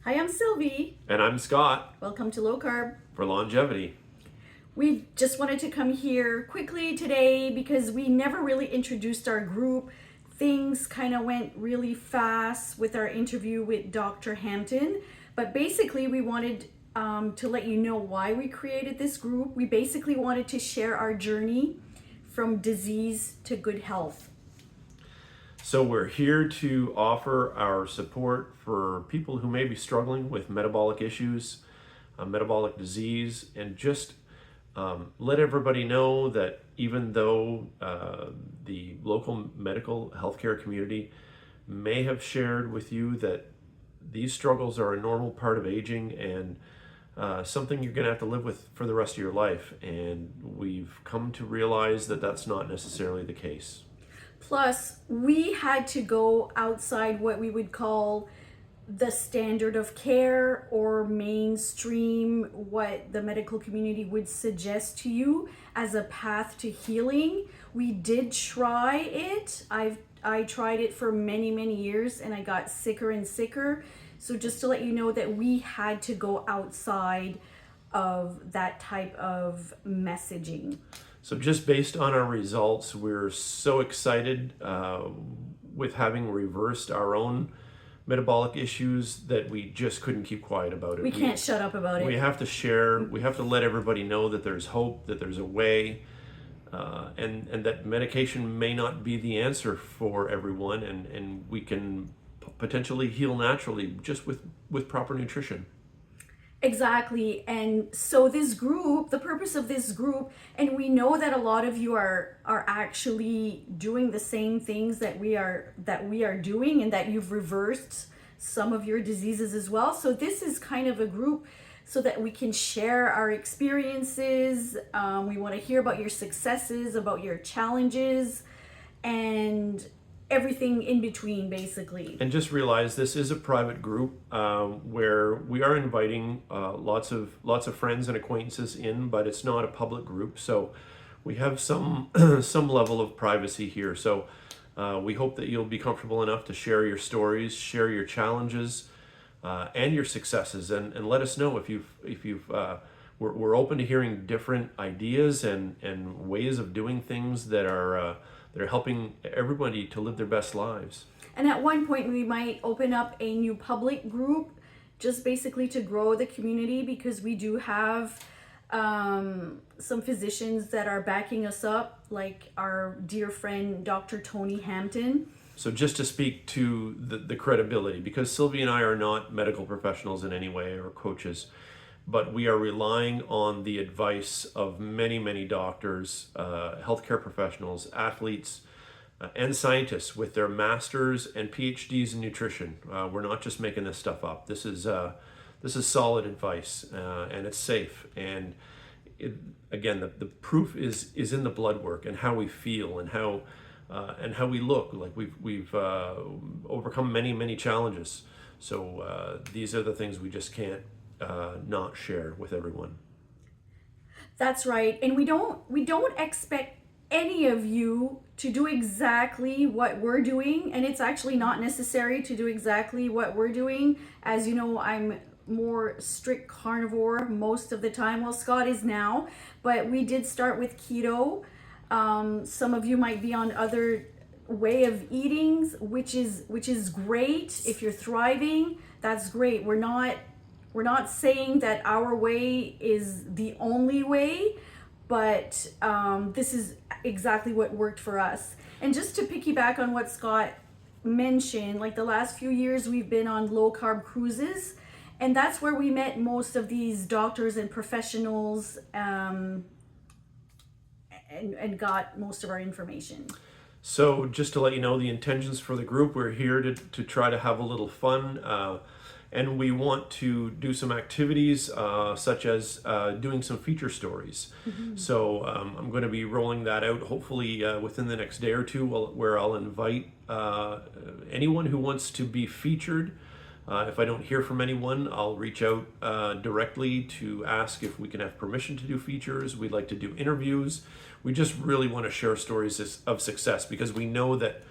Hi, I'm Sylvie. And I'm Scott Welcome to Low Carb. for Longevity. We just wanted to come here quickly today because we never really introduced our group. Things kind of went really fast with our interview with Dr. Hampton, but basically we wanted to let you know why we created this group. We basically wanted to share our journey from disease to good health. So we're here to offer our support for people who may be struggling with metabolic issues, metabolic disease, and just let everybody know that even though the local medical healthcare community may have shared with you that these struggles are a normal part of aging and something you're going to have to live with for the rest of your life, and we've come to realize that that's not necessarily the case. Plus, we had to go outside what we would call the standard of care or mainstream, what the medical community would suggest to you as a path to healing. We did try it. I tried it for many years and I got sicker and sicker. So just to let you know that we had to go outside of that type of messaging. So just based on our results, we're so excited with having reversed our own metabolic issues that we just couldn't keep quiet about it. We can't shut up about it. We have to share, we have to let everybody know that there's hope, that there's a way, and that medication may not be the answer for everyone, and we can potentially heal naturally just with proper nutrition. Exactly. And so this group, the purpose of this group, and we know that a lot of you are actually doing the same things that we are doing, and that you've reversed some of your diseases as well. So this is kind of a group so that we can share our experiences. We want to hear about your successes, about your challenges, and everything in between, basically. And just realize this is a private group where we are inviting lots of friends and acquaintances in, but it's not a public group, so we have some some level of privacy here. So we hope that you'll be comfortable enough to share your stories, share your challenges, and your successes, and let us know if you've we're open to hearing different ideas and ways of doing things that are helping everybody to live their best lives. And at one point we might open up a new public group just basically to grow the community, because we do have some physicians that are backing us up, like our dear friend Dr. Tony Hampton. So just to speak to the credibility, because Sylvie and I are not medical professionals in any way or coaches, but we are relying on the advice of many doctors, healthcare professionals, athletes, and scientists with their masters and PhDs in nutrition. We're not just making this stuff up. This is solid advice, and it's safe. And again, the proof is in the blood work and how we feel and how we look. Like we've overcome many challenges. So these are the things we just can't not share with everyone. That's right. And we don't expect any of you to do exactly what we're doing, and it's actually not necessary to do exactly what we're doing. As you know, I'm more strict carnivore most of the time. Well, Scott is now, but we did start with keto. Some of you might be on other way of eatings, which is great. If you're thriving, that's great. We're not saying that our way is the only way, but this is exactly what worked for us. And just to piggyback on what Scott mentioned, like the last few years we've been on low carb cruises, and that's where we met most of these doctors and professionals and got most of our information. So just to let you know the intentions for the group, we're here to try to have a little fun. And we want to do some activities such as doing some feature stories. Mm-hmm. So I'm going to be rolling that out hopefully within the next day or two, where I'll invite anyone who wants to be featured. If I don't hear from anyone, I'll reach out directly to ask if we can have permission to do features. We'd like to do interviews. We just really want to share stories of success, because we know that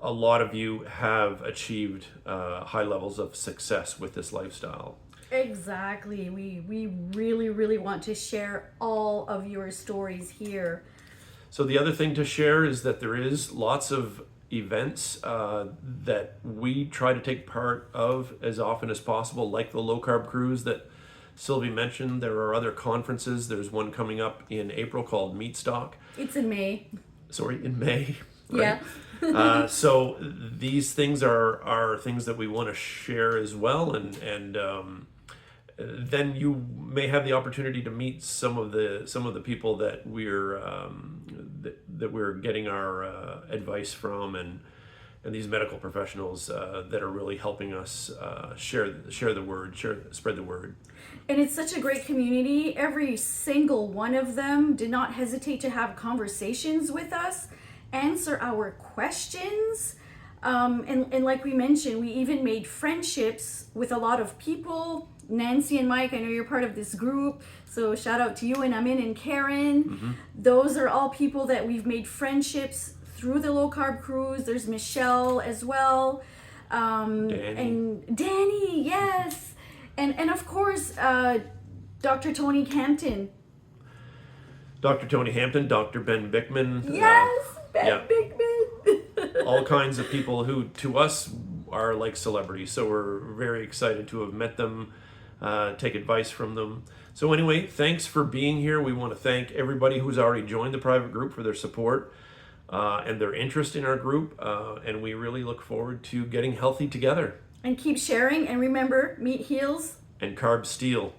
a lot of you have achieved high levels of success with this lifestyle. Exactly. We really, really want to share all of your stories here. So the other thing to share is that there is lots of events that we try to take part of as often as possible, like the low carb cruise that Sylvie mentioned. There are other conferences. There's one coming up in April called Meat Stock. It's in May. Sorry, in May. Right? Yeah. So these things are things that we want to share as well, and then you may have the opportunity to meet some of the people that we're getting our advice from, and these medical professionals that are really helping us share the word, spread the word. And it's such a great community. Every single one of them did not hesitate to have conversations with us, answer our questions. And like we mentioned, we even made friendships with a lot of people. Nancy and Mike, I know you're part of this group, so shout out to you and Amin and Karen. Mm-hmm. Those are all people that we've made friendships through the low carb cruise. There's Michelle as well. Danny. And Danny, yes. And of course, Dr. Tony Hampton. Dr. Tony Hampton, Dr. Ben Bickman. Yes, Ben yeah. Bickman. All kinds of people who, to us, are like celebrities. So we're very excited to have met them, take advice from them. So anyway, thanks for being here. We want to thank everybody who's already joined the private group for their support and their interest in our group. And we really look forward to getting healthy together. And keep sharing. And remember, meat heals. And carbs steal.